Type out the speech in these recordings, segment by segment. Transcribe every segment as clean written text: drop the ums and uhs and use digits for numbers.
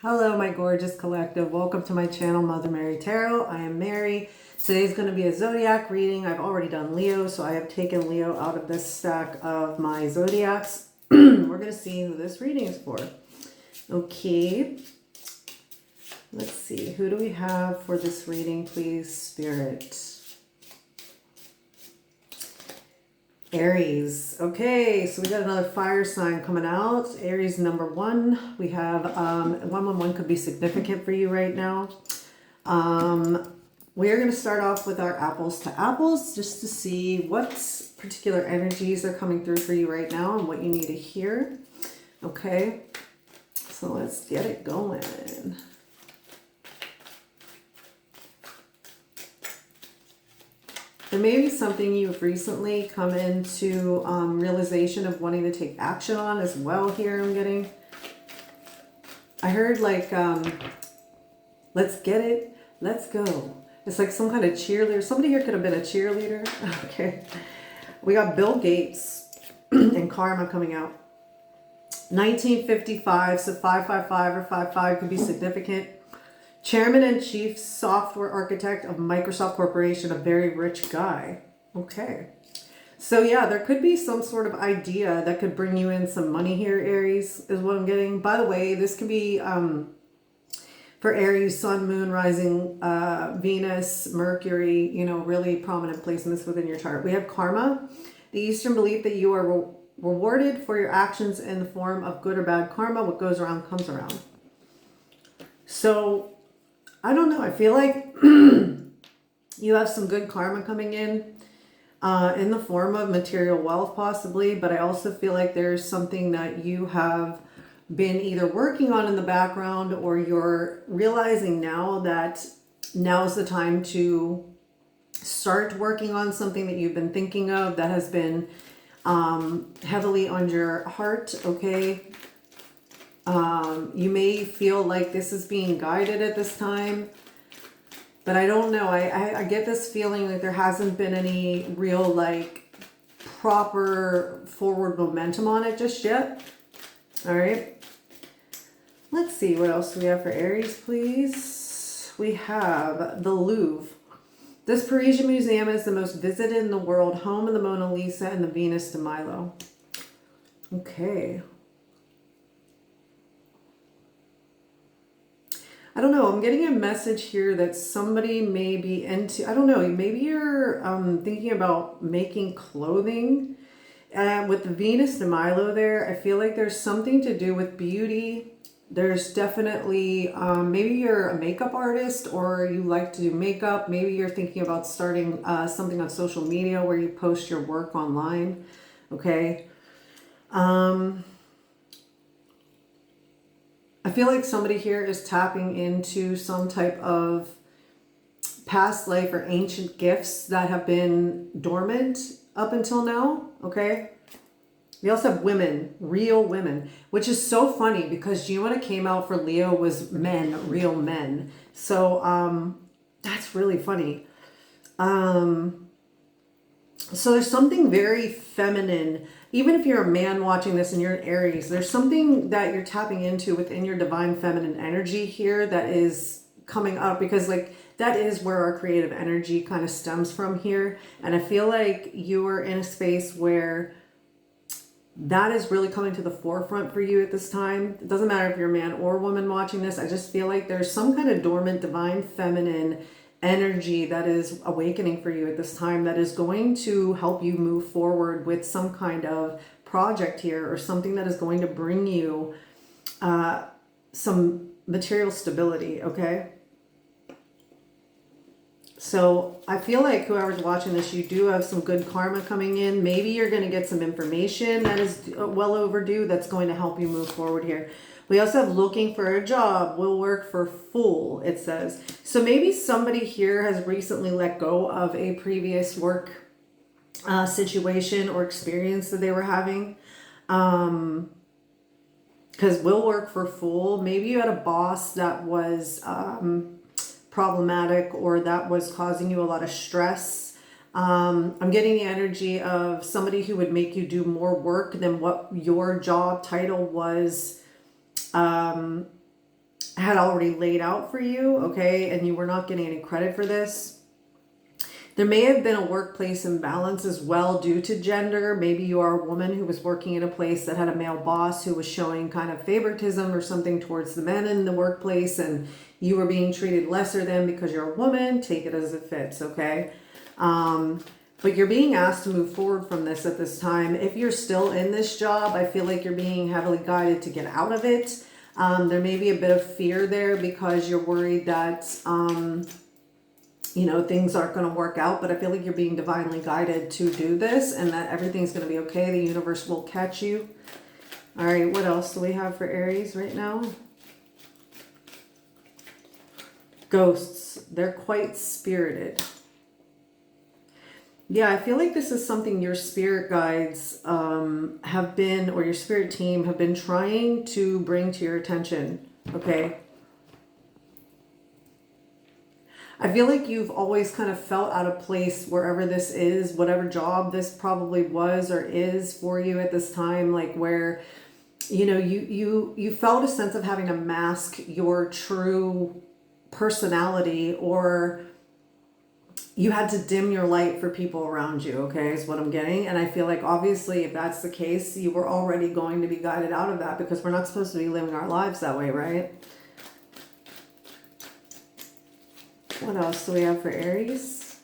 Hello, my gorgeous collective. Welcome to my channel, Mother Mary Tarot. I am Mary. Today's going to be a zodiac reading. I've already done Leo, so I have taken Leo out of this stack of my zodiacs. We're going to see who this reading is for. Okay. Let's see. Who do we have for this reading, please, Spirit? Aries. Okay, so we got another fire sign coming out. Aries number 1. We have 111 could be significant for you right now. We are going to start off with our apples to apples just to see what particular energies are coming through for you right now and what you need to hear. Okay, so let's get it going. There may be something you've recently come into realization of wanting to take action on as well here. I heard like, let's get it, let's go. It's like some kind of cheerleader. Somebody here could have been a cheerleader. Okay. We got Bill Gates and karma coming out. 1955, so 555 or 55 could be significant. Chairman and Chief Software Architect of Microsoft Corporation, a very rich guy. Okay. So yeah, there could be some sort of idea that could bring you in some money here, Aries, is what I'm getting. By the way, this could be for Aries, Sun, Moon, Rising, Venus, Mercury, you know, really prominent placements within your chart. We have karma, the Eastern belief that you are rewarded for your actions in the form of good or bad karma. What goes around comes around. So I don't know. I feel like you have some good karma coming in the form of material wealth possibly, but I also feel like there's something that you have been either working on in the background or you're realizing now that now's the time to start working on something that you've been thinking of that has been heavily on your heart, okay? You may feel like this is being guided at this time, but I don't know. I get this feeling like there hasn't been any real like proper forward momentum on it just yet. All right. Let's see what else we have for Aries, please. We have the Louvre. This Parisian museum is the most visited in the world, home of the Mona Lisa and the Venus de Milo. Okay. I don't know. I'm getting a message here that somebody may be into, I don't know, maybe you're thinking about making clothing. With the Venus de Milo there, I feel like there's something to do with beauty. There's definitely, maybe you're a makeup artist or you like to do makeup. Maybe you're thinking about starting something on social media where you post your work online. Okay. I feel like somebody here is tapping into some type of past life or ancient gifts that have been dormant up until now, okay? We also have women, real women, which is so funny because you know what it came out for Leo was men, real men. So that's really funny. So there's something very feminine. Even if you're a man watching this and you're an Aries, there's something that you're tapping into within your divine feminine energy here that is coming up because like that is where our creative energy kind of stems from here. And I feel like you're in a space where that is really coming to the forefront for you at this time. It doesn't matter if you're a man or woman watching this. I just feel like there's some kind of dormant divine feminine energy that is awakening for you at this time that is going to help you move forward with some kind of project here or something that is going to bring you some material stability, okay? So I feel like whoever's watching this, you do have some good karma coming in. Maybe you're going to get some information that is well overdue that's going to help you move forward here. We also have looking for a job, will work for full, it says. So maybe somebody here has recently let go of a previous work situation or experience that they were having. Because will work for full. Maybe you had a boss that was problematic or that was causing you a lot of stress. I'm getting the energy of somebody who would make you do more work than what your job title was had already laid out for you, okay, and you were not getting any credit for this. There may have been a workplace imbalance as well due to gender. Maybe you are a woman who was working in a place that had a male boss who was showing kind of favoritism or something towards the men in the workplace, and you were being treated lesser than because you're a woman. Take it as it fits, okay? But you're being asked to move forward from this at this time. If you're still in this job, I feel like you're being heavily guided to get out of it. There may be a bit of fear there because you're worried that, you know, things aren't going to work out, but I feel like you're being divinely guided to do this and that everything's going to be okay. The universe will catch you. All right, what else do we have for Aries right now? Ghosts. They're quite spirited. Yeah, I feel like this is something your spirit guides have been, or your spirit team have been trying to bring to your attention, okay? I feel like you've always kind of felt out of place wherever this is, whatever job this probably was or is for you at this time, like where, you know, you felt a sense of having to mask your true personality, or you had to dim your light for people around you, okay, is what I'm getting. And I feel like obviously if that's the case, you were already going to be guided out of that because we're not supposed to be living our lives that way, right? What else do we have for Aries?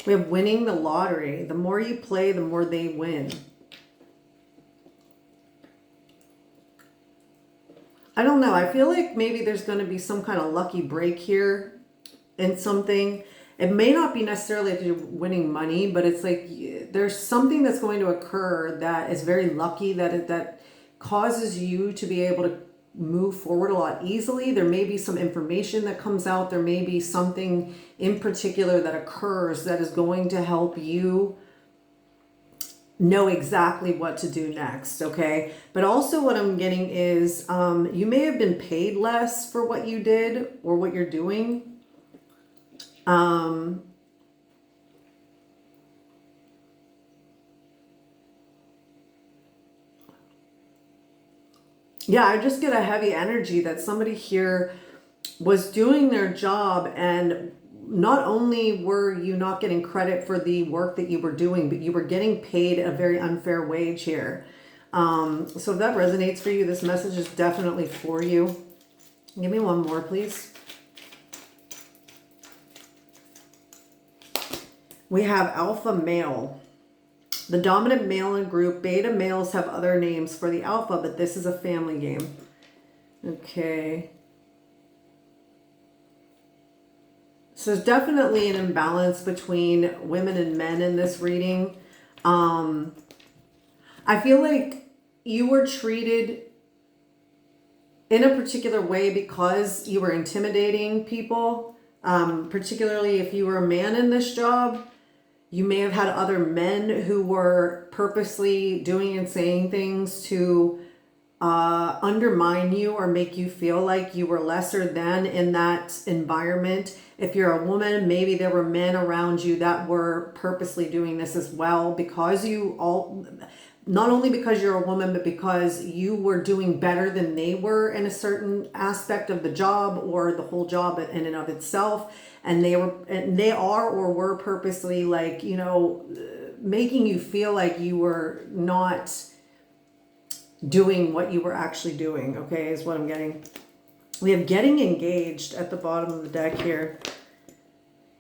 We have winning the lottery. The more you play, the more they win. I don't know. I feel like maybe there's going to be some kind of lucky break here in something. It may not be necessarily that you're winning money, but it's like there's something that's going to occur that is very lucky, that causes you to be able to move forward a lot easily. There may be some information that comes out. There may be something in particular that occurs that is going to help you know exactly what to do next, okay? But also what I'm getting is you may have been paid less for what you did or what you're doing. Yeah, I just get a heavy energy that somebody here was doing their job, and not only were you not getting credit for the work that you were doing, but you were getting paid a very unfair wage here. So if that resonates for you, this message is definitely for you. Give me one more, please. We have alpha male. The dominant male in group. Beta males have other names for the alpha, but this is a family game. Okay. So there's definitely an imbalance between women and men in this reading. I feel like you were treated in a particular way because you were intimidating people. Particularly if you were a man in this job. You may have had other men who were purposely doing and saying things to undermine you or make you feel like you were lesser than in that environment. If you're a woman, maybe there were men around you that were purposely doing this as well because not only because you're a woman, but because you were doing better than they were in a certain aspect of the job or the whole job in and of itself. And they are or were purposely, like, you know, making you feel like you were not doing what you were actually doing, okay, is what I'm getting. We have getting engaged at the bottom of the deck here.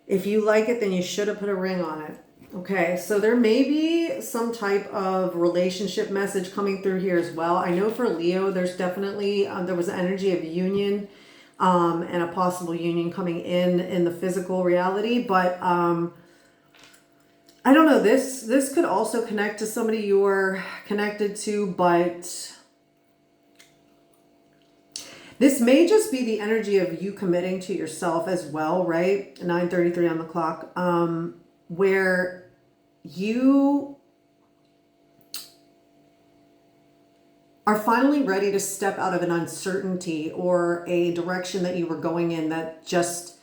If you like it, then you should have put a ring on it. Okay, so there may be some type of relationship message coming through here as well. I know for Leo, there's definitely, there was energy of union and a possible union coming in the physical reality. But I don't know, this could also connect to somebody you are connected to, but this may just be the energy of you committing to yourself as well, right? 9:33 on the clock, where you are finally ready to step out of an uncertainty or a direction that you were going in that just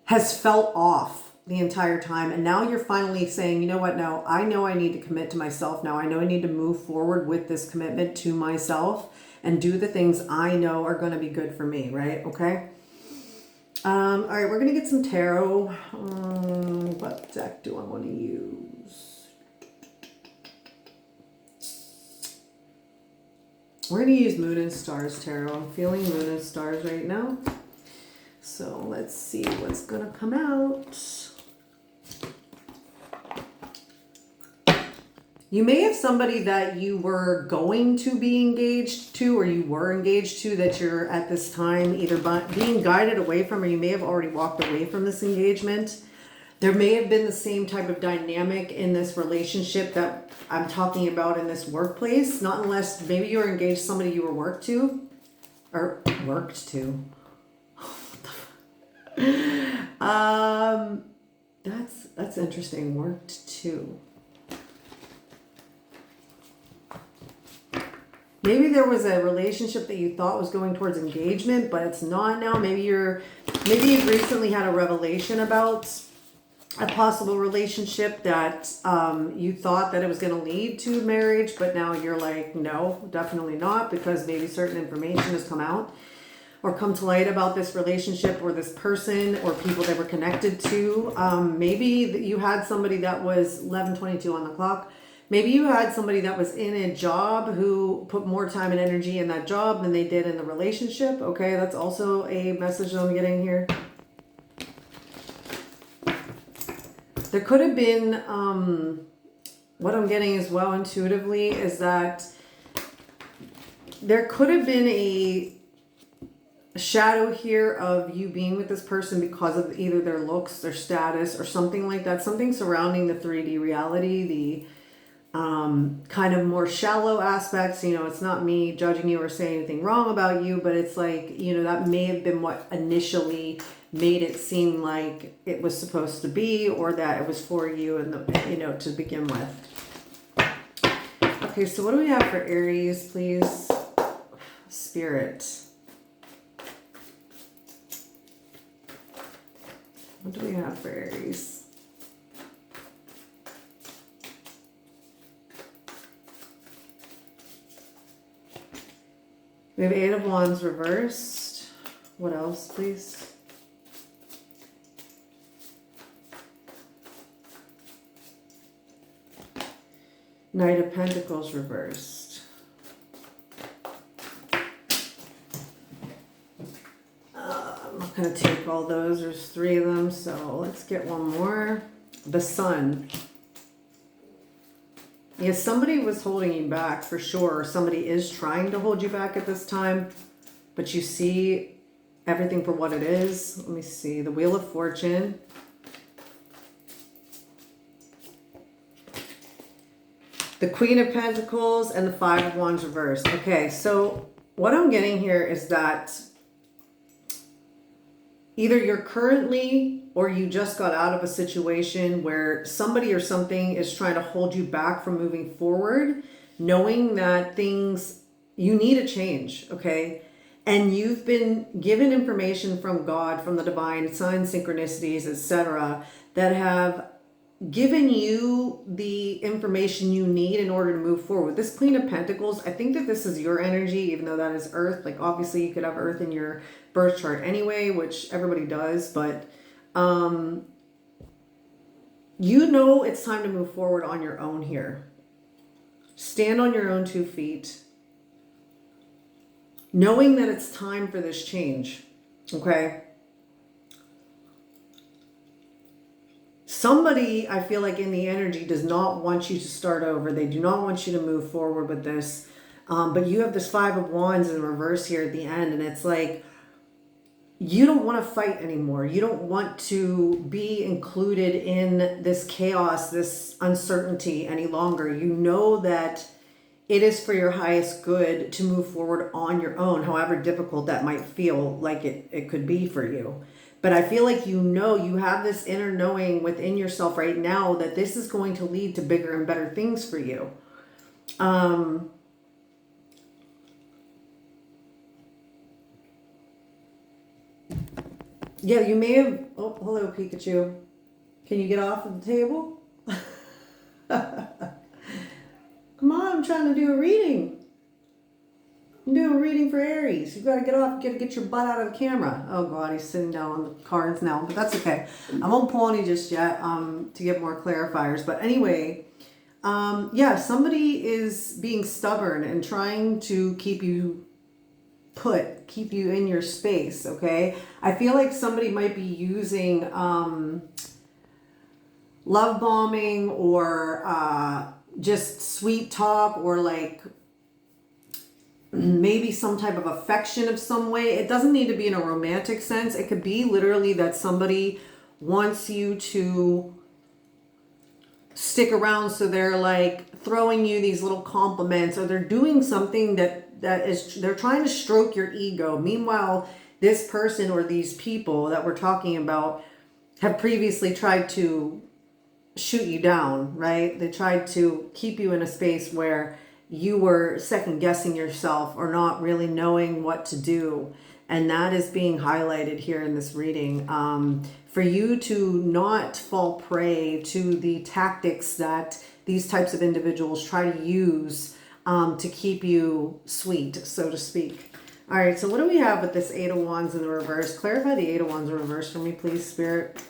has felt off the entire time. And now you're finally saying, you know what, no, I know I need to commit to myself now. I know I need to move forward with this commitment to myself. and do the things I know are going to be good for me, right? Okay. All right, we're going to get some tarot. What deck do I want to use? We're going to use Moon and Stars Tarot. I'm feeling Moon and Stars right now. So let's see what's going to come out. You may have somebody that you were going to be engaged to, or you were engaged to, that you're at this time either being guided away from, or you may have already walked away from this engagement. There may have been the same type of dynamic in this relationship that I'm talking about in this workplace. Not unless maybe you were engaged to somebody you were worked to. That's interesting. Worked to. Maybe there was a relationship that you thought was going towards engagement, but it's not now. Maybe you've recently had a revelation about a possible relationship that you thought that it was going to lead to marriage, but now you're like, no, definitely not, because maybe certain information has come out or come to light about this relationship or this person or people they were connected to. Maybe you had somebody that was 11:22 on the clock. Maybe you had somebody that was in a job who put more time and energy in that job than they did in the relationship. Okay, that's also a message that I'm getting here. There could have been, what I'm getting as well intuitively is that there could have been a shadow here of you being with this person because of either their looks, their status, or something like that. Something surrounding the 3D reality, the kind of more shallow aspects. You know, it's not me judging you or saying anything wrong about you, but it's like, you know, that may have been what initially made it seem like it was supposed to be, or that it was for you and to begin with. Okay, so what do we have for Aries, please? Spirit. What do we have for Aries? We have 8 of Wands reversed. What else, please? Knight of Pentacles reversed. I'm not going to take all those. There's 3 of them, so let's get one more. The Sun. Yes, somebody was holding you back for sure. Somebody is trying to hold you back at this time, but you see everything for what it is. Let me see. The Wheel of Fortune. The Queen of Pentacles and the 5 of Wands reversed. Okay, so what I'm getting here is that either you're currently or you just got out of a situation where somebody or something is trying to hold you back from moving forward, knowing that you need a change, okay? And you've been given information from God, from the divine, signs, synchronicities, etc., that have given you the information you need in order to move forward. This Queen of Pentacles, I think that this is your energy, even though that is Earth. Like, obviously you could have Earth in your birth chart anyway, which everybody does, but you know it's time to move forward on your own here. Stand on your own 2 feet, knowing that it's time for this change, okay? Somebody, I feel like in the energy, does not want you to start over. They do not want you to move forward with this. But you have this 5 of Wands in reverse here at the end, and it's like, you don't want to fight anymore. You don't want to be included in this chaos, this uncertainty any longer. You know that it is for your highest good to move forward on your own, however difficult that might feel like it could be for you. But I feel like you have this inner knowing within yourself right now that this is going to lead to bigger and better things for you. Yeah, you may have... Oh, hello, Pikachu. Can you get off of the table? Come on, I'm trying to do a reading. I'm doing a reading for Aries. You gotta get off, get your butt out of the camera. Oh God, he's sitting down on the cards now, but that's okay. I won't pull any just yet to get more clarifiers. But anyway, yeah, somebody is being stubborn and trying to keep you keep you in your space, okay? I feel like somebody might be using love bombing or just sweet talk or like maybe some type of affection of some way. It doesn't need to be in a romantic sense. It could be literally that somebody wants you to stick around, so they're like throwing you these little compliments, or they're doing something they're trying to stroke your ego. Meanwhile, this person or these people that we're talking about have previously tried to shoot you down, right? They tried to keep you in a space where you were second guessing yourself or not really knowing what to do. And that is being highlighted here in this reading. For you to not fall prey to the tactics that these types of individuals try to use to keep you sweet, so to speak. All right, so what do we have with this Eight of Wands in the reverse? Clarify the Eight of Wands in reverse for me, please, Spirit.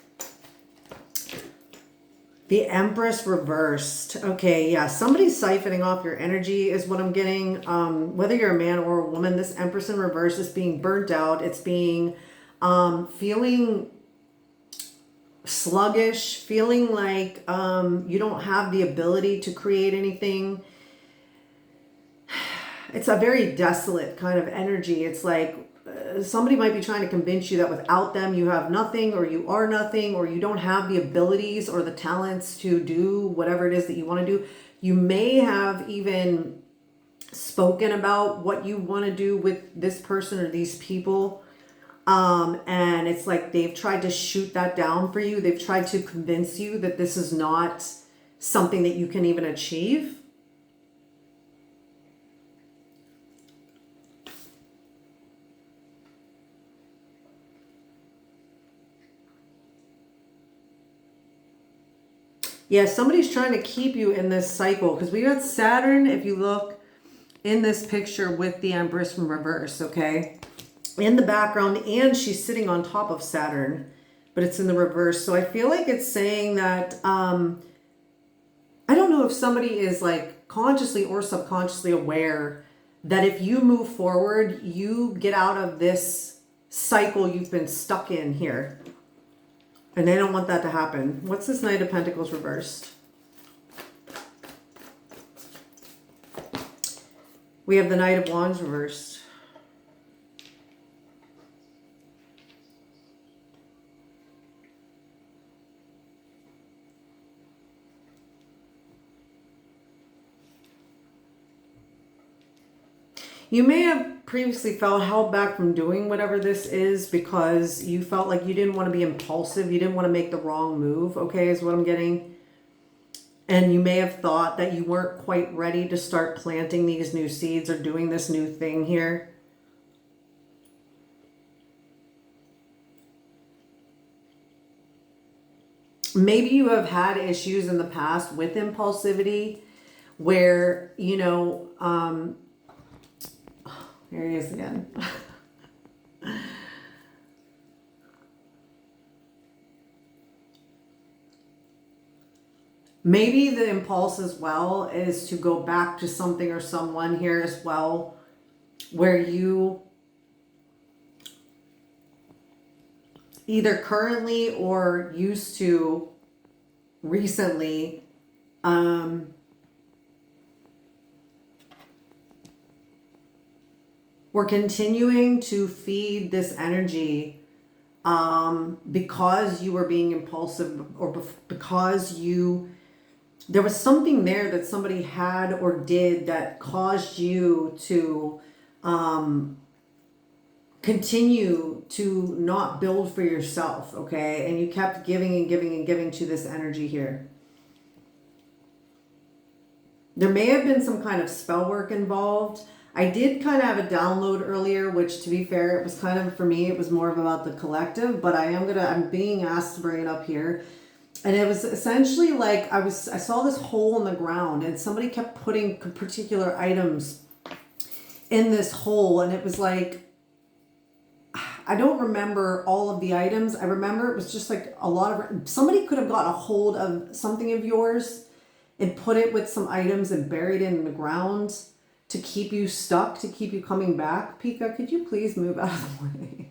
The Empress reversed. Okay, yeah, somebody's siphoning off your energy is what I'm getting. Whether you're a man or a woman, this Empress in reverse is being burnt out. It's being feeling sluggish, feeling like you don't have the ability to create anything. It's a very desolate kind of energy. It's like somebody might be trying to convince you that without them you have nothing, or you are nothing, or you don't have the abilities or the talents to do whatever it is that you want to do. You may have even spoken about what you want to do with this person or these people. And it's like they've tried to shoot that down for you. They've tried to convince you that this is not something that you can even achieve. Yeah, somebody's trying to keep you in this cycle, because we got Saturn, if you look in this picture with the Empress from reverse, okay, in the background, and she's sitting on top of Saturn, but it's in the reverse. So I feel like it's saying that, I don't know if somebody is like consciously or subconsciously aware that if you move forward, you get out of this cycle you've been stuck in here. And they don't want that to happen. What's this Knight of Pentacles reversed? We have the Knight of Wands reversed. You may have previously felt held back from doing whatever this is because you felt like you didn't want to be impulsive. You didn't want to make the wrong move, okay, is what I'm getting. And you may have thought that you weren't quite ready to start planting these new seeds or doing this new thing here. Maybe you have had issues in the past with impulsivity where, you know, here he is again. Maybe the impulse as well is to go back to something or someone here as well, where you either currently or used to recently we're continuing to feed this energy because you were being impulsive, or because there was something there that somebody had or did that caused you to continue to not build for yourself, okay? And you kept giving and giving and giving to this energy here. There may have been some kind of spell work involved. I did kind of have a download earlier, which, to be fair, it was kind of, for me, it was more of about the collective, but I'm being asked to bring it up here. And it was essentially like I saw this hole in the ground, and somebody kept putting particular items in this hole, and it was like, I don't remember all of the items. I remember it was just like a lot of, somebody could have got a hold of something of yours and put it with some items and buried it in the ground to keep you stuck, to keep you coming back. Pika, could you please move out of the way?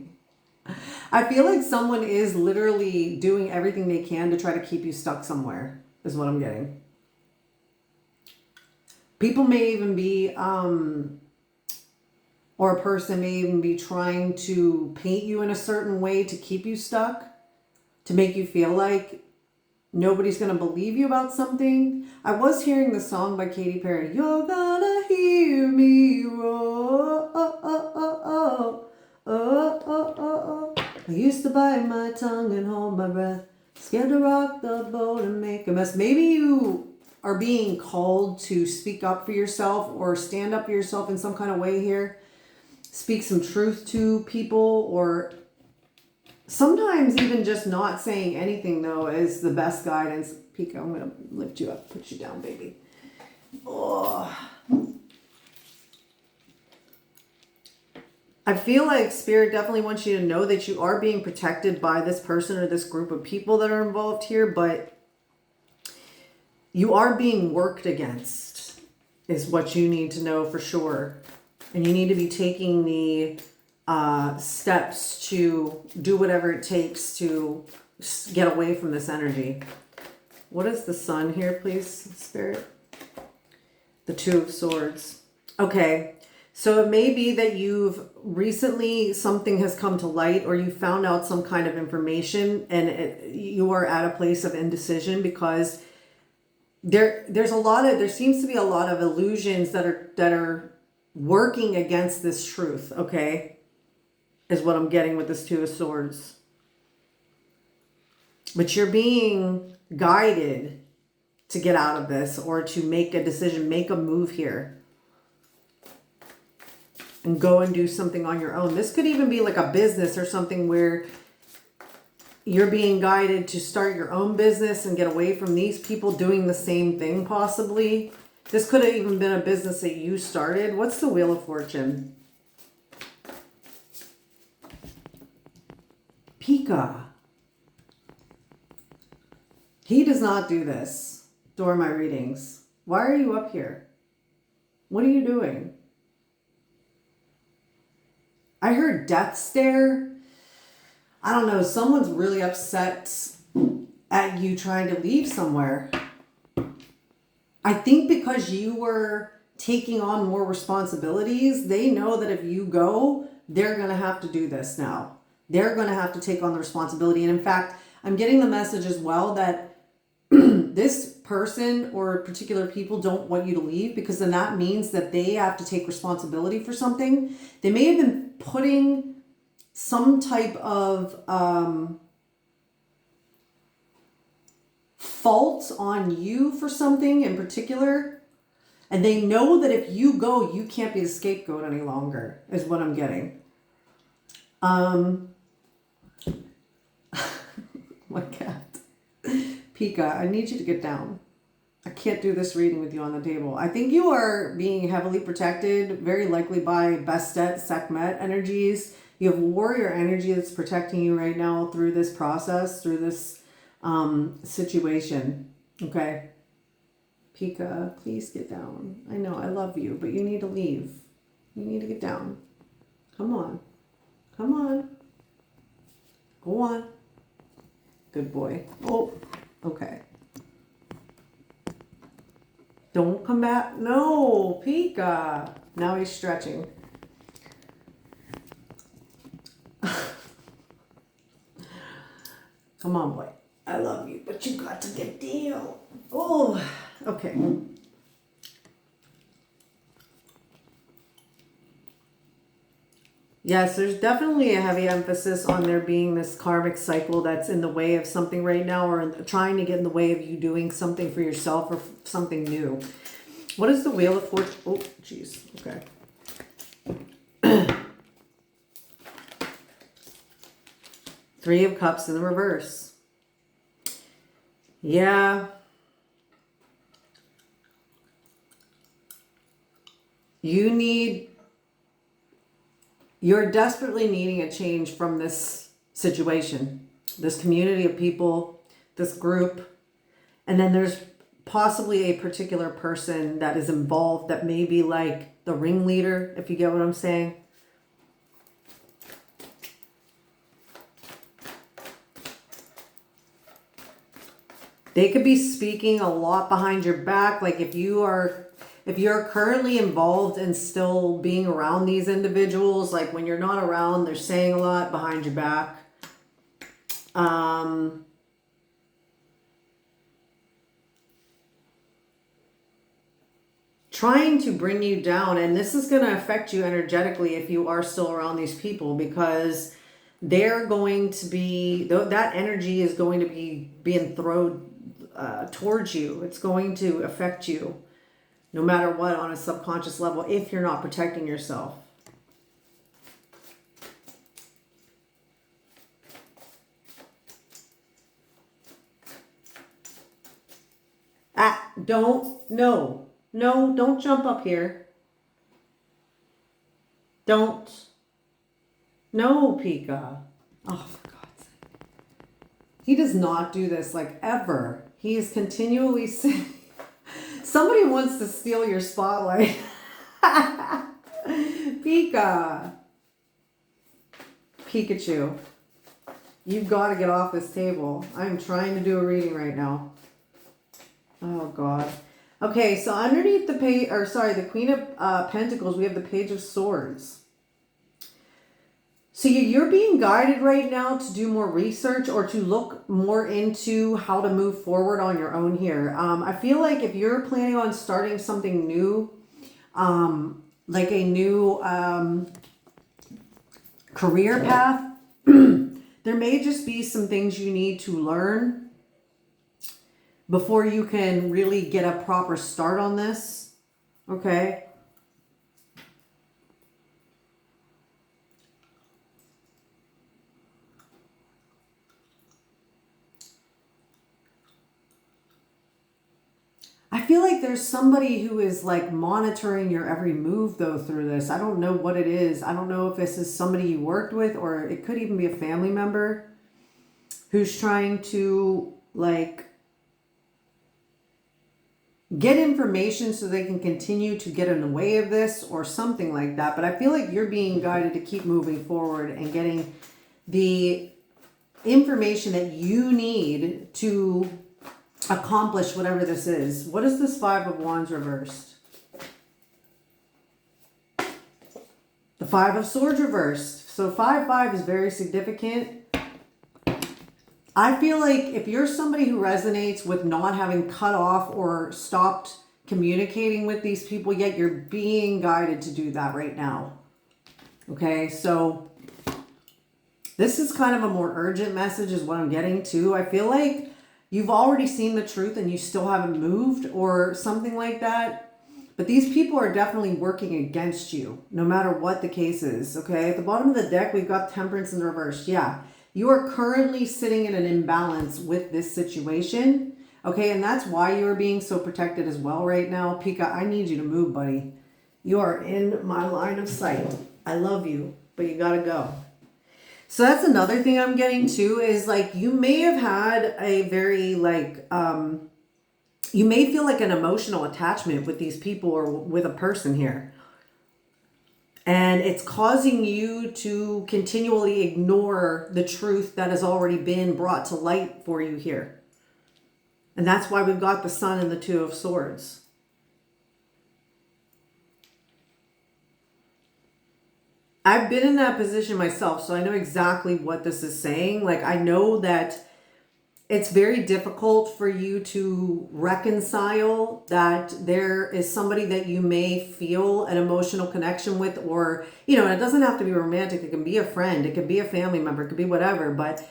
I feel like someone is literally doing everything they can to try to keep you stuck somewhere, is what I'm getting. People may even be, or a person may even be trying to paint you in a certain way to keep you stuck, to make you feel like nobody's going to believe you about something. I was hearing the song by Katy Perry, "You're gonna hear me roar, oh, oh, oh, oh, oh, oh, oh, oh. I used to bite my tongue and hold my breath, scared to rock the boat and make a mess." Maybe you are being called to speak up for yourself or stand up for yourself in some kind of way here. Speak some truth to people, or sometimes even just not saying anything, though, is the best guidance. Pika, I'm going to lift you up, put you down, baby. Oh. I feel like Spirit definitely wants you to know that you are being protected by this person or this group of people that are involved here, but you are being worked against, is what you need to know for sure. And you need to be taking the steps to do whatever it takes to get away from this energy. What is the Sun here, please, Spirit? The Two of Swords. Okay, so it may be that you've recently, something has come to light, or you found out some kind of information, and you are at a place of indecision because there seems to be a lot of illusions that are working against this truth, okay, is what I'm getting with this Two of Swords. But you're being guided to get out of this, or to make a decision, make a move here, and go and do something on your own. This could even be like a business or something where you're being guided to start your own business and get away from these people doing the same thing, possibly. This could have even been a business that you started. What's the Wheel of Fortune? Pika. He does not do this during my readings. Why are you up here? What are you doing? I heard death stare. I don't know. Someone's really upset at you trying to leave somewhere. I think because you were taking on more responsibilities, they know that if you go, they're going to have to do this now. They're going to have to take on the responsibility. And in fact, I'm getting the message as well that this person or particular people don't want you to leave, because then that means that they have to take responsibility for something. They may have been putting some type of fault on you for something in particular, and they know that if you go, you can't be the scapegoat any longer, is what I'm getting. My cat. Pika, I need you to get down. I can't do this reading with you on the table. I think you are being heavily protected, very likely by Bastet, Sekhmet energies. You have warrior energy that's protecting you right now through this process, through this situation. Okay. Pika, please get down. I know I love you, but you need to leave. You need to get down. Come on. Come on. Go on. Good boy. Oh, okay. Don't come back. No, Pika. Now he's stretching. Come on, boy. I love you, but you got to get down. Oh, okay. Yes, there's definitely a heavy emphasis on there being this karmic cycle that's in the way of something right now, or trying to get in the way of you doing something for yourself or something new. What is the Wheel of Fortune? Oh, jeez. Okay. Three of Cups in the reverse. Yeah. You need You're desperately needing a change from this situation, this community of people, this group. And then there's possibly a particular person that is involved that may be like the ringleader, if you get what I'm saying. They could be speaking a lot behind your back. Like if you're currently involved in still being around these individuals, like when you're not around, they're saying a lot behind your back. Trying to bring you down, and this is going to affect you energetically if you are still around these people, because they're going to be, that energy is going to be being thrown towards you. It's going to affect you no matter what on a subconscious level if you're not protecting yourself. Don't jump up here. Don't. No, Pika. Oh, for God's sake. He does not do this like ever. He is continually saying, somebody wants to steal your spotlight. Pika. Pikachu. You've got to get off this table. I'm trying to do a reading right now. Oh, God. Okay, so underneath the page, or sorry, the Queen of Pentacles, we have the Page of Swords. So you're being guided right now to do more research or to look more into how to move forward on your own here. I feel like if you're planning on starting something new, like a new career path, there may just be some things you need to learn before you can really get a proper start on this. Okay. I feel like there's somebody who is like monitoring your every move though through this. I don't know what it is. I don't know if this is somebody you worked with, or it could even be a family member who's trying to like get information so they can continue to get in the way of this or something like that. But I feel like you're being guided to keep moving forward and getting the information that you need to accomplish whatever this is. What is this Five of Wands reversed? The Five of Swords reversed. So 5-5 is very significant. I feel like if you're somebody who resonates with not having cut off or stopped communicating with these people yet, you're being guided to do that right now. Okay, so this is kind of a more urgent message is what I'm getting to. I feel like you've already seen the truth and you still haven't moved or something like that. But these people are definitely working against you, no matter what the case is. Okay, at the bottom of the deck, we've got Temperance in reverse. Yeah. You are currently sitting in an imbalance with this situation. Okay, and that's why you are being so protected as well right now. Pika, I need you to move, buddy. You are in my line of sight. I love you, but you gotta go. So that's another thing I'm getting to is like you may have had a very like, you may feel like an emotional attachment with these people or with a person here. And it's causing you to continually ignore the truth that has already been brought to light for you here. And that's why we've got the Sun and the Two of Swords. I've been in that position myself, so I know exactly what this is saying. Like, I know that it's very difficult for you to reconcile that there is somebody that you may feel an emotional connection with, or, you know, and it doesn't have to be romantic. It can be a friend. It could be a family member. It could be whatever. But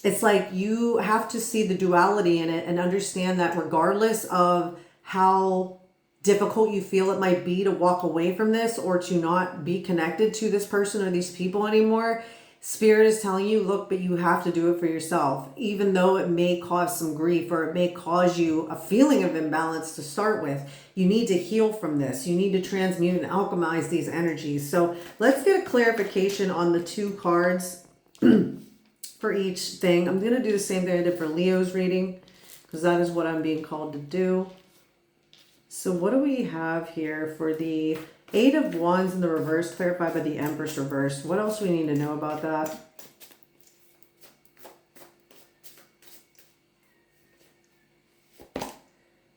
it's like you have to see the duality in it and understand that regardless of how difficult you feel it might be to walk away from this or to not be connected to this person or these people anymore, Spirit is telling you, look, but you have to do it for yourself, even though it may cause some grief or it may cause you a feeling of imbalance to start with. You need to heal from this. You need to transmute and alchemize these energies. So let's get a clarification on the 2 cards for each thing. I'm going to do the same thing I did for Leo's reading, because that is what I'm being called to do. So what do we have here for the 8 of Wands in the reverse, clarified by the Empress reversed? What else do we need to know about that?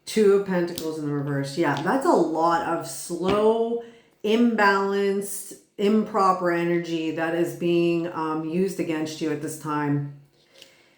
Two of Pentacles in the reverse. Yeah, that's a lot of slow, imbalanced, improper energy that is being used against you at this time.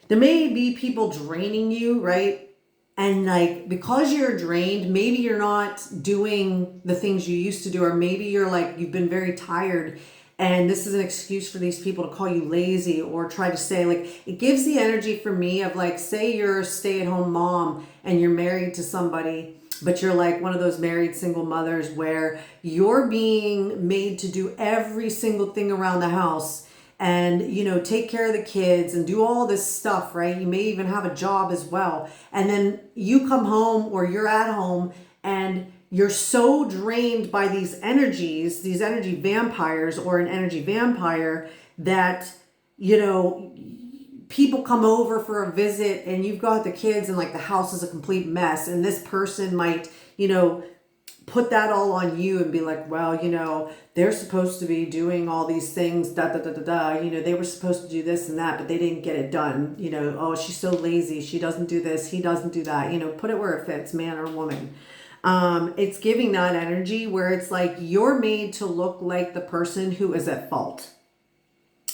There may be people draining you, right? And like, because you're drained, maybe you're not doing the things you used to do, or maybe you're like, you've been very tired, and this is an excuse for these people to call you lazy or try to say, like, it gives the energy for me of like, say you're a stay-at-home mom and you're married to somebody, but you're like one of those married single mothers where you're being made to do every single thing around the house and, you know, take care of the kids and do all this stuff, right? You may even have a job as well. And then you come home, or you're at home, and you're so drained by these energies, these energy vampires, or an energy vampire, that, you know, people come over for a visit and you've got the kids and like the house is a complete mess. And this person might, you know, put that all on you and be like, well, you know, they're supposed to be doing all these things, you know, they were supposed to do this and that, but they didn't get it done. You know, oh, she's so lazy. She doesn't do this. He doesn't do that. You know, put it where it fits, man or woman. It's giving that energy where it's like you're made to look like the person who is at fault,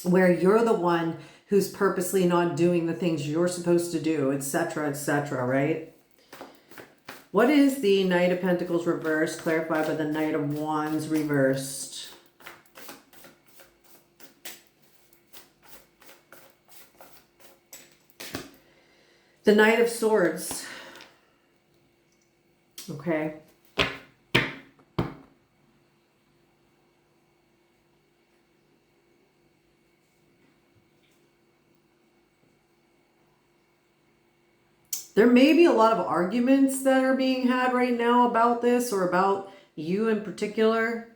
where you're the one who's purposely not doing the things you're supposed to do, etc., right? What is the Knight of Pentacles reversed, clarified by the Knight of Wands reversed? The Knight of Swords. Okay. There may be a lot of arguments that are being had right now about this, or about you in particular.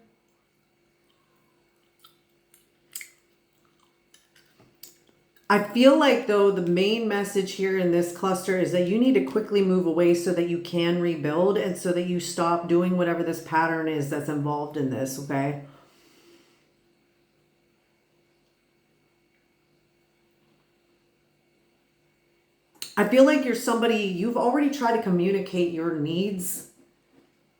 I feel like, though, the main message here in this cluster is that you need to quickly move away so that you can rebuild, and so that you stop doing whatever this pattern is that's involved in this, okay? I feel like you're somebody, you've already tried to communicate your needs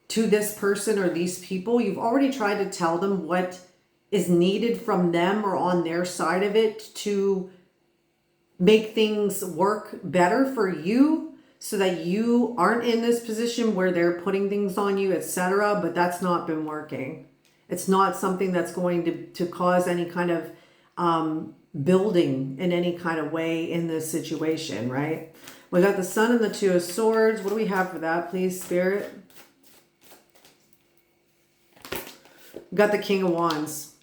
to this person or these people. You've already tried to tell them what is needed from them or on their side of it to make things work better for you, so that you aren't in this position where they're putting things on you, etc. But that's not been working. It's not something that's going to cause any kind of building in any kind of way in this situation, right? We got the Sun and the Two of Swords. What do we have for that, please, Spirit? We got the King of Wands.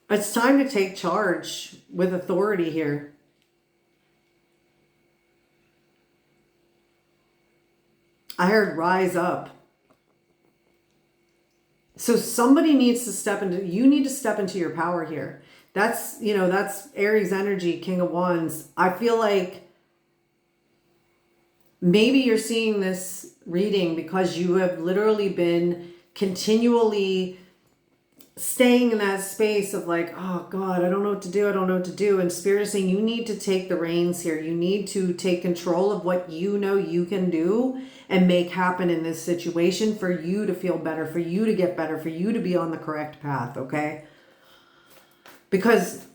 It's time to take charge with authority here. I heard rise up. So somebody needs to step into, you need to step into your power here. That's, you know, that's Aries energy, King of Wands. I feel like maybe you're seeing this reading because you have literally been continually staying in that space of like, oh God, I don't know what to do. I don't know what to do. And Spirit is saying you need to take the reins here. You need to take control of what you know you can do and make happen in this situation for you to feel better, for you to get better, for you to be on the correct path, okay? Because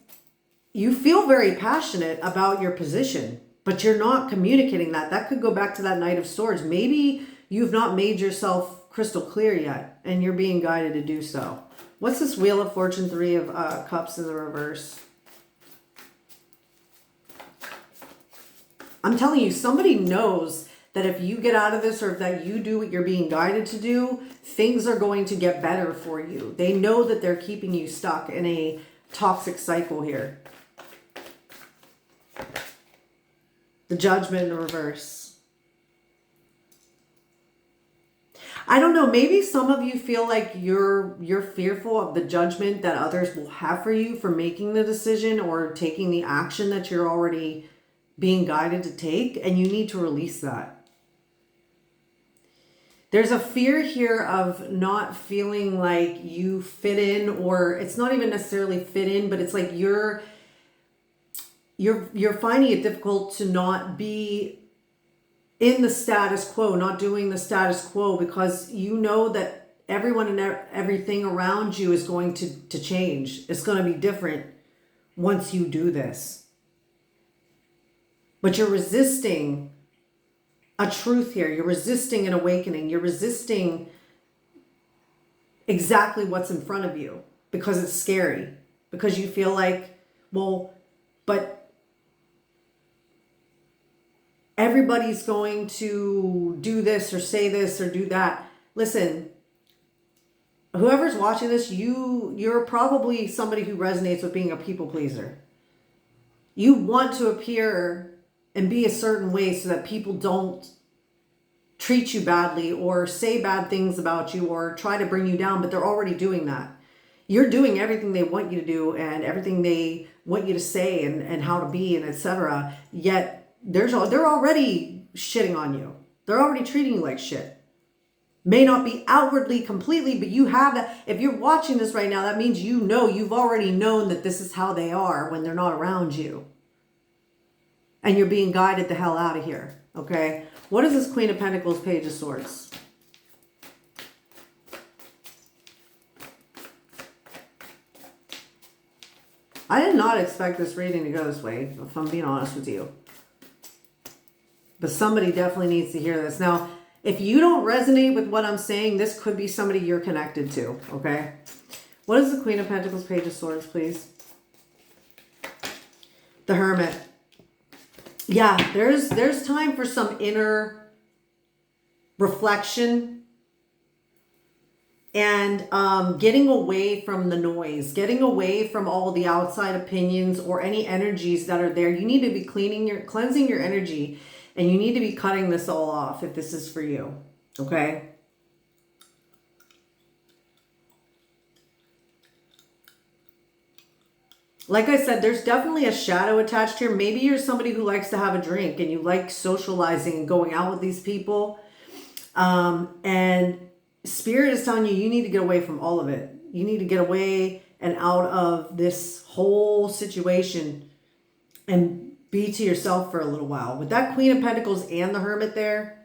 you feel very passionate about your position, but you're not communicating that. That could go back to that Knight of Swords. Maybe you've not made yourself crystal clear yet, and you're being guided to do so. What's this Wheel of Fortune, Three of Cups in the reverse? I'm telling you, somebody knows that if you get out of this, or that you do what you're being guided to do, things are going to get better for you. They know that they're keeping you stuck in a toxic cycle here. The Judgment in reverse. I don't know, maybe some of you feel like you're fearful of the judgment that others will have for you for making the decision or taking the action that you're already being guided to take, and you need to release that. There's a fear here of not feeling like you fit in, or it's not even necessarily fit in, but it's like you're finding it difficult to not be in the status quo, not doing the status quo, because you know that everyone and everything around you is going to change. It's going to be different once you do this. But you're resisting a truth here. You're resisting an awakening. You're resisting exactly what's in front of you because it's scary. Because you feel like, well, but everybody's going to do this or say this or do that. Listen, whoever's watching this, you're probably somebody who resonates with being a people pleaser. You want to appear and be a certain way so that people don't treat you badly or say bad things about you or try to bring you down, but they're already doing that. You're doing everything they want you to do and everything they want you to say and how to be and etc. Yet they're already shitting on you. They're already treating you like shit. May not be outwardly completely, but you have that. If you're watching this right now, that means you've already known that this is how they are when they're not around you. And you're being guided the hell out of here. Okay? What is this Queen of Pentacles, Page of Swords? I did not expect this reading to go this way, if I'm being honest with you. But somebody definitely needs to hear this. Now, if you don't resonate with what I'm saying, this could be somebody you're connected to, okay? What is the Queen of Pentacles, Page of Swords, please? The Hermit. Yeah, there's time for some inner reflection and getting away from the noise, getting away from all the outside opinions or any energies that are there. You need to be cleansing your energy, and you need to be cutting this all off if this is for you, okay? Like I said, there's definitely a shadow attached here. Maybe you're somebody who likes to have a drink and you like socializing and going out with these people. And Spirit is telling you, you need to get away from all of it. You need to get away and out of this whole situation and be to yourself for a little while. With that Queen of Pentacles and the Hermit there,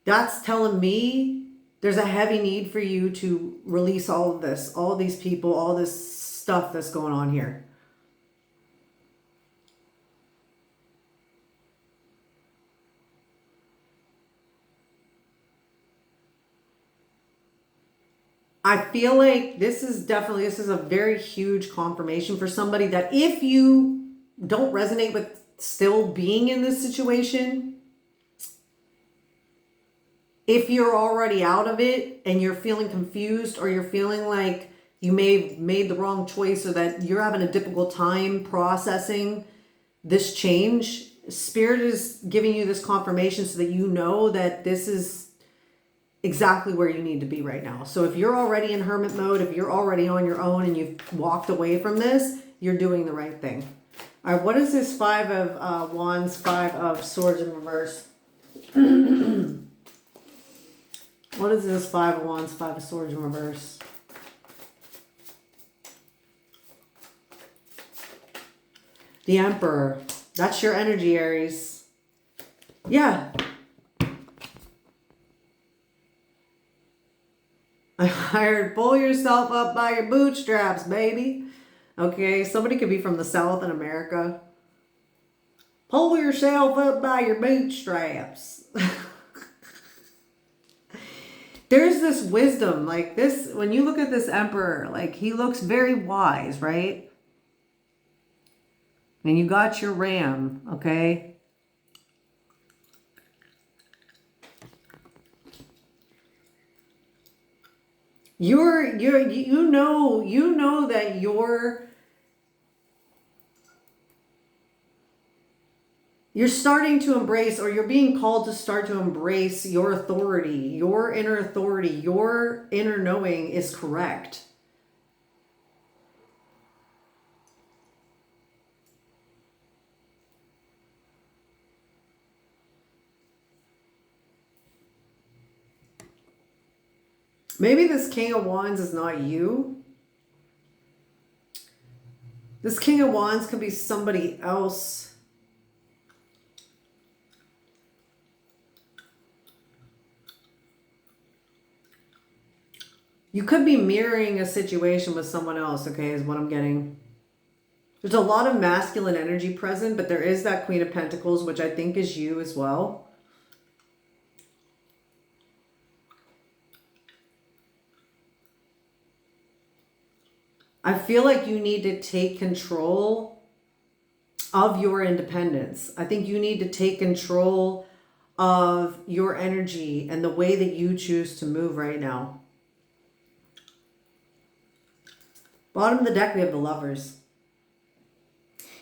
that's telling me there's a heavy need for you to release all of this, all of these people, all this stuff that's going on here. I feel like this is a very huge confirmation for somebody that if you don't resonate with still being in this situation, if you're already out of it and you're feeling confused or you're feeling like you may have made the wrong choice or that you're having a difficult time processing this change, Spirit is giving you this confirmation so that you know that this is exactly where you need to be right now. So if you're already in hermit mode, if you're already on your own and you've walked away from this, you're doing the right thing. All right, what is this Five of Wands, Five of Swords in reverse? What is this Five of Wands, Five of Swords in reverse? The Emperor. That's your energy, Aries. Yeah. I heard pull yourself up by your bootstraps, baby. Okay, somebody could be from the South in America. Pull yourself up by your bootstraps. There's this wisdom, like this, when you look at this Emperor, like he looks very wise, right? And you got your ram, okay? You know that you're starting to embrace, or you're being called to start to embrace your authority, your inner knowing is correct. Maybe this King of Wands is not you. This King of Wands could be somebody else. You could be mirroring a situation with someone else, okay, is what I'm getting. There's a lot of masculine energy present, but there is that Queen of Pentacles, which I think is you as well. I feel like you need to take control of your independence. I think you need to take control of your energy and the way that you choose to move right now. Bottom of the deck, we have the Lovers.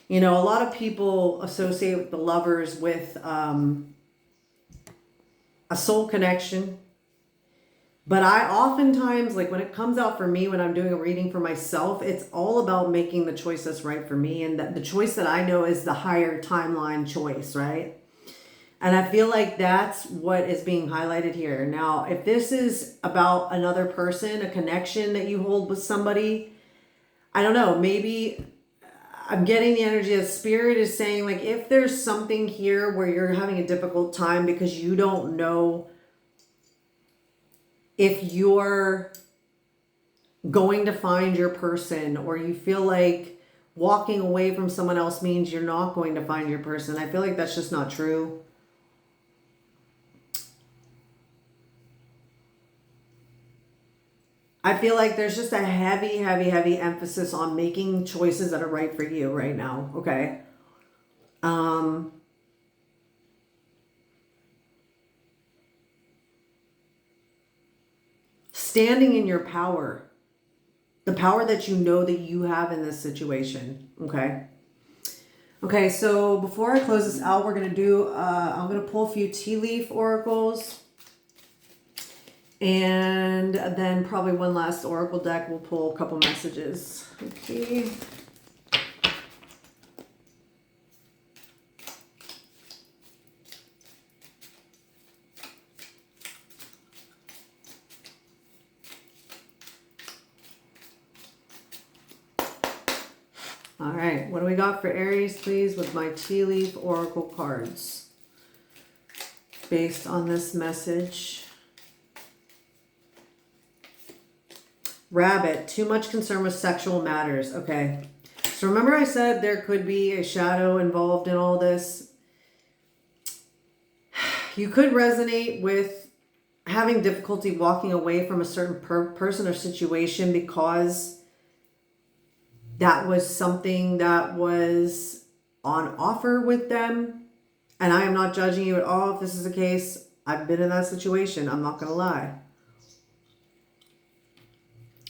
You know, a lot of people associate the Lovers with a soul connection. But I oftentimes, like when it comes out for me, when I'm doing a reading for myself, it's all about making the choice that's right for me. And that the choice that I know is the higher timeline choice, right? And I feel like that's what is being highlighted here. Now, if this is about another person, a connection that you hold with somebody, I don't know, maybe I'm getting the energy that Spirit is saying, like, if there's something here where you're having a difficult time because you don't know if you're going to find your person, or you feel like walking away from someone else means you're not going to find your person, I feel like that's just not true. I feel like there's just a heavy emphasis on making choices that are right for you right now, okay? Standing in your power. The power that you know that you have in this situation, okay? Okay, so before I close this out, we're going to do, I'm going to pull a few tea leaf oracles. And then probably one last oracle deck. We'll pull a couple messages. Okay. All right, what do we got for Aries, please, with my tea leaf oracle cards based on this message? Rabbit, too much concern with sexual matters. Okay, so remember I said there could be a shadow involved in all this. You could resonate with having difficulty walking away from a certain person or situation because that was something that was on offer with them. And I am not judging you at all if this is the case. I've been in that situation. I'm not going to lie.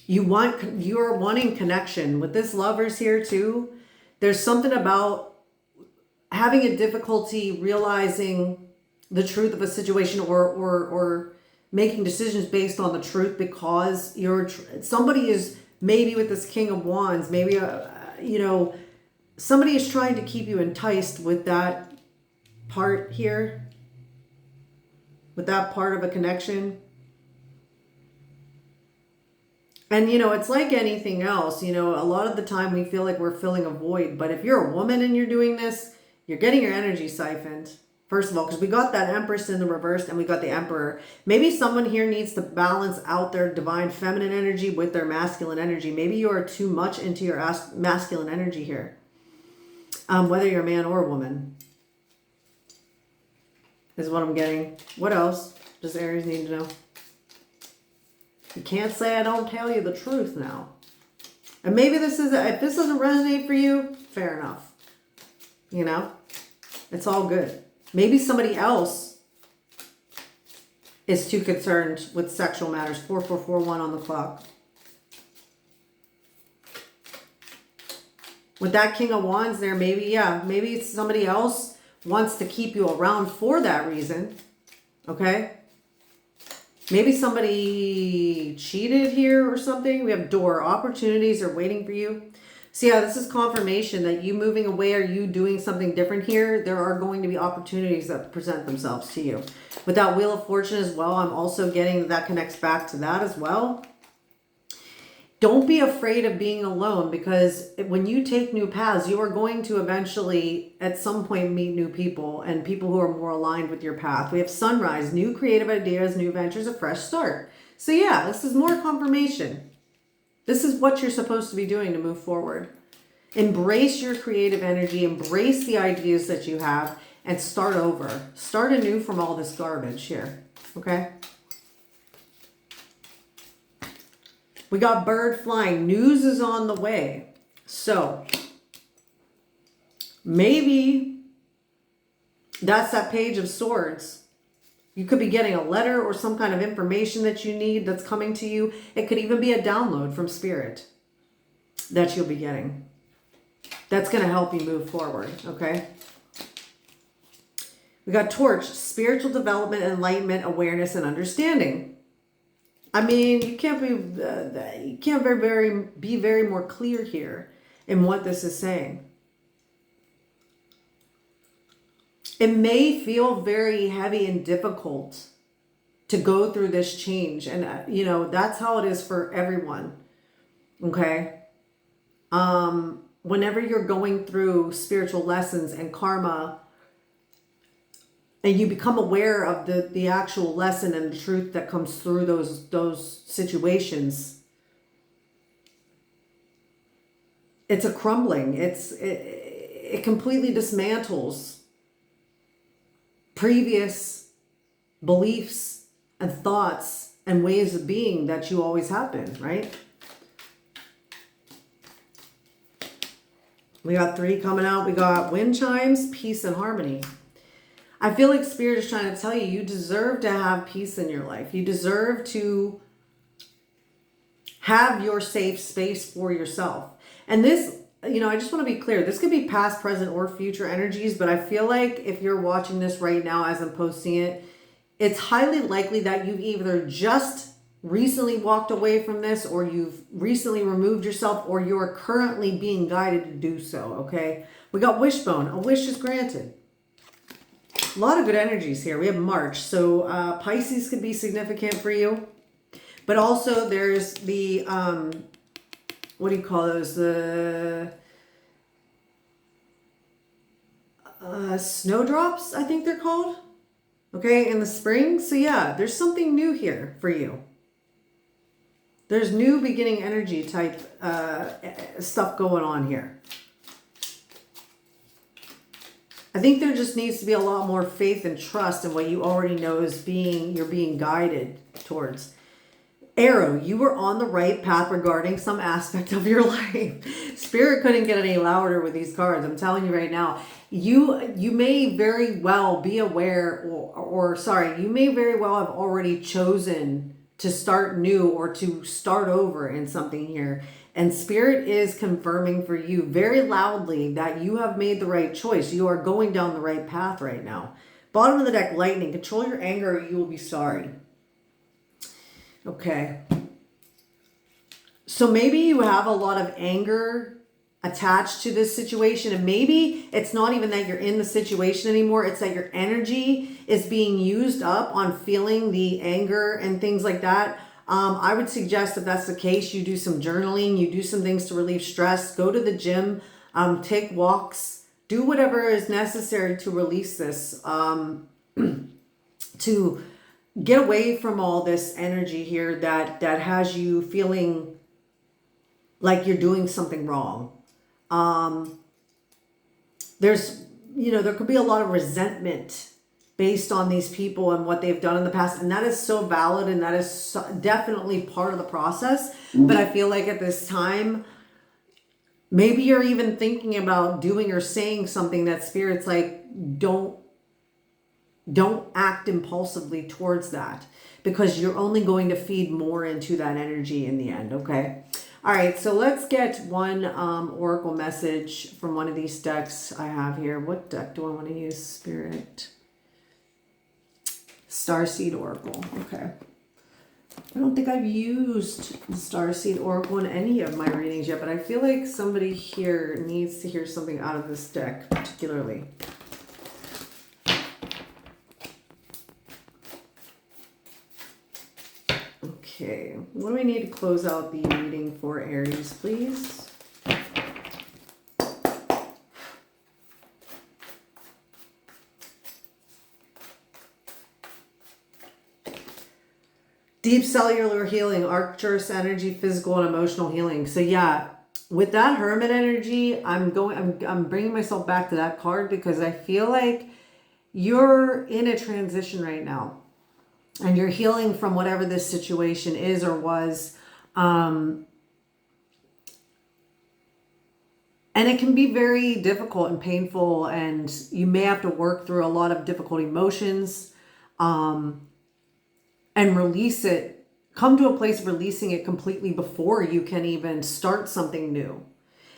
You're wanting connection. With this Lovers here too, there's something about having a difficulty realizing the truth of a situation, or making decisions based on the truth, because somebody is, maybe with this King of Wands, maybe somebody is trying to keep you enticed with that part here, with that part of a connection. And, it's like anything else, a lot of the time we feel like we're filling a void. But if you're a woman and you're doing this, you're getting your energy siphoned. First of all, because we got that Empress in the reverse and we got the Emperor. Maybe someone here needs to balance out their divine feminine energy with their masculine energy. Maybe you are too much into your masculine energy here. Whether you're a man or a woman. Is what I'm getting. What else does Aries need to know? You can't say I don't tell you the truth now. And maybe if this doesn't resonate for you, fair enough. It's all good. Maybe somebody else is too concerned with sexual matters. 4441 on the clock. With that King of Wands there, maybe, yeah, maybe somebody else wants to keep you around for that reason. Okay? Maybe somebody cheated here or something. We have door. Opportunities are waiting for you. So yeah, this is confirmation that you moving away or you doing something different here, there are going to be opportunities that present themselves to you. With that Wheel of Fortune as well, I'm also getting that connects back to that as well. Don't be afraid of being alone, because when you take new paths, you are going to eventually at some point meet new people and people who are more aligned with your path. We have sunrise, new creative ideas, new ventures, a fresh start. So yeah, this is more confirmation. This is what you're supposed to be doing to move forward. Embrace your creative energy, embrace the ideas that you have, and start over. Start anew from all this garbage here, okay? We got bird flying. News is on the way. So maybe that's that Page of Swords. You could be getting a letter or some kind of information that you need that's coming to you. It could even be a download from Spirit that you'll be getting. That's going to help you move forward, okay? We got Torch, spiritual development, enlightenment, awareness, and understanding. I mean, you can't be very more clear here in what this is saying. It may feel very heavy and difficult to go through this change. And, you know, that's how it is for everyone. Okay. Whenever you're going through spiritual lessons and karma, and you become aware of the actual lesson and the truth that comes through those situations, it's a crumbling. It completely dismantles previous beliefs and thoughts and ways of being that you always have been, right? We got 3 coming out. We got wind chimes, peace, and harmony. I feel like Spirit is trying to tell you, you deserve to have peace in your life. You deserve to have your safe space for yourself. And this, you know, I just want to be clear. This could be past, present, or future energies. But I feel like if you're watching this right now as I'm posting it, it's highly likely that you've either just recently walked away from this, or you've recently removed yourself, or you're currently being guided to do so, okay? We got wishbone. A wish is granted. A lot of good energies here. We have March. So Pisces could be significant for you. But also there's the, what do you call those? The snowdrops, I think they're called. Okay, in the spring. So yeah, there's something new here for you. There's new beginning energy type stuff going on here. I think there just needs to be a lot more faith and trust in what you already know is you're being guided towards. Arrow, you were on the right path regarding some aspect of your life. Spirit couldn't get any louder with these cards. I'm telling you right now. You may very well be aware, you may very well have already chosen to start new or to start over in something here. And Spirit is confirming for you very loudly that you have made the right choice. You are going down the right path right now. Bottom of the deck, lightning. Control your anger or you will be sorry. Okay. So maybe you have a lot of anger attached to this situation. And maybe it's not even that you're in the situation anymore. It's that your energy is being used up on feeling the anger and things like that. I would suggest if that's the case, you do some journaling, you do some things to relieve stress, go to the gym, take walks, do whatever is necessary to release this, to get away from all this energy here that has you feeling like you're doing something wrong. There's, there could be a lot of resentment based on these people and what they've done in the past. And that is so valid. And that is definitely part of the process. But I feel like at this time, maybe you're even thinking about doing or saying something that Spirit's like, don't Don't act impulsively towards that, because you're only going to feed more into that energy in the end, okay? All right, so let's get one oracle message from one of these decks I have here. What deck do I want to use? Spirit. Starseed Oracle. Okay. I don't think I've used the Starseed Oracle in any of my readings yet, but I feel like somebody here needs to hear something out of this deck particularly. Okay, what do we need to close out the reading for, Aries, please? Deep cellular healing, Arcturus energy, physical and emotional healing. So yeah, with that Hermit energy, I'm bringing myself back to that card because I feel like you're in a transition right now. And you're healing from whatever this situation is or was. And it can be very difficult and painful, and you may have to work through a lot of difficult emotions and release it. Come to a place of releasing it completely before you can even start something new.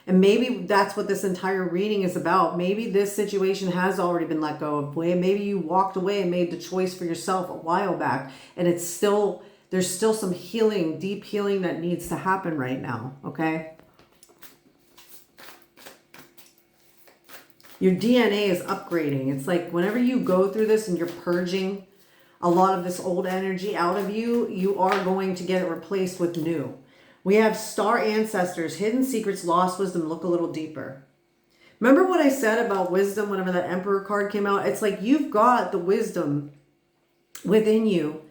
And maybe that's what this entire reading is about. Maybe this situation has already been let go of. Maybe you walked away and made the choice for yourself a while back. And it's still, there's still some healing, deep healing that needs to happen right now. Okay. Your DNA is upgrading. It's like whenever you go through this and you're purging a lot of this old energy out of you, you are going to get it replaced with new. We have star ancestors, hidden secrets, lost wisdom. Look a little deeper. Remember what I said about wisdom whenever that Emperor card came out? It's like you've got the wisdom within you.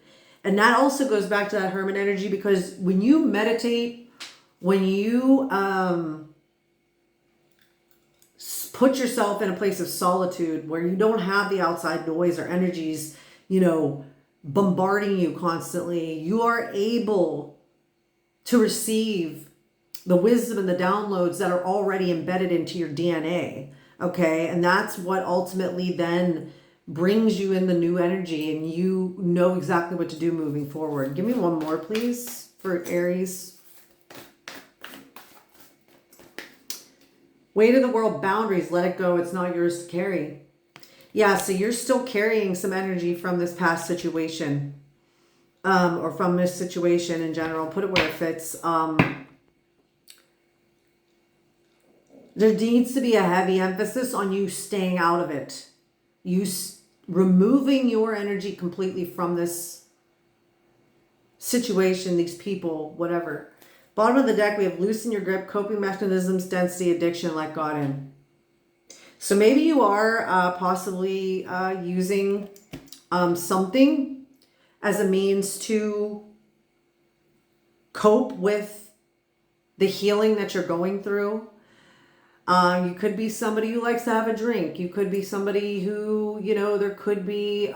And that also goes back to that Hermit energy, because when you meditate, when you put yourself in a place of solitude where you don't have the outside noise or energies, you know, bombarding you constantly, you are able to receive the wisdom and the downloads that are already embedded into your DNA. Okay. And that's what ultimately then brings you in the new energy, and you know exactly what to do moving forward. Give me one more, please, for Aries. Weight of the world, boundaries, let it go. It's not yours to carry. Yeah. So you're still carrying some energy from this past situation. Or from this situation in general. Put it where it fits. There needs to be a heavy emphasis on you staying out of it. You removing your energy completely from this situation, these people, whatever. Bottom of the deck, we have loosen your grip, coping mechanisms, density, addiction, let God in. So maybe you are possibly using something as a means to cope with the healing that you're going through. You could be somebody who likes to have a drink. You could be somebody who, you know, there could be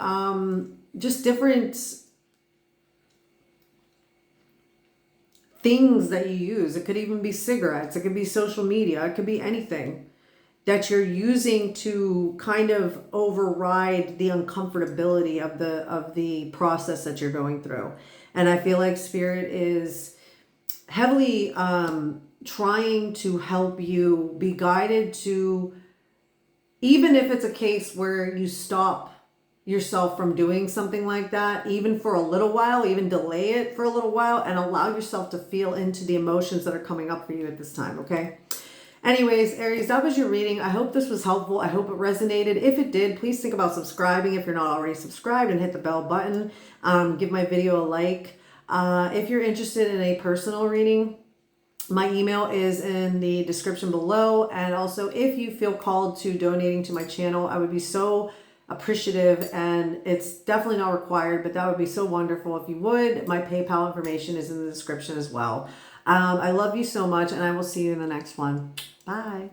just different things that you use. It could even be cigarettes. It could be social media. It could be anything that you're using to kind of override the uncomfortability of the process that you're going through. And I feel like Spirit is heavily trying to help you be guided to, even if it's a case where you stop yourself from doing something like that, even for a little while, even delay it for a little while, and allow yourself to feel into the emotions that are coming up for you at this time, okay? Anyways, Aries, that was your reading. I hope this was helpful. I hope it resonated. If it did, please think about subscribing if you're not already subscribed, and hit the bell button. Give my video a like. If you're interested in a personal reading, my email is in the description below. And also, if you feel called to donating to my channel, I would be so appreciative, and it's definitely not required, but that would be so wonderful if you would. My PayPal information is in the description as well. I love you so much, and I will see you in the next one. Bye.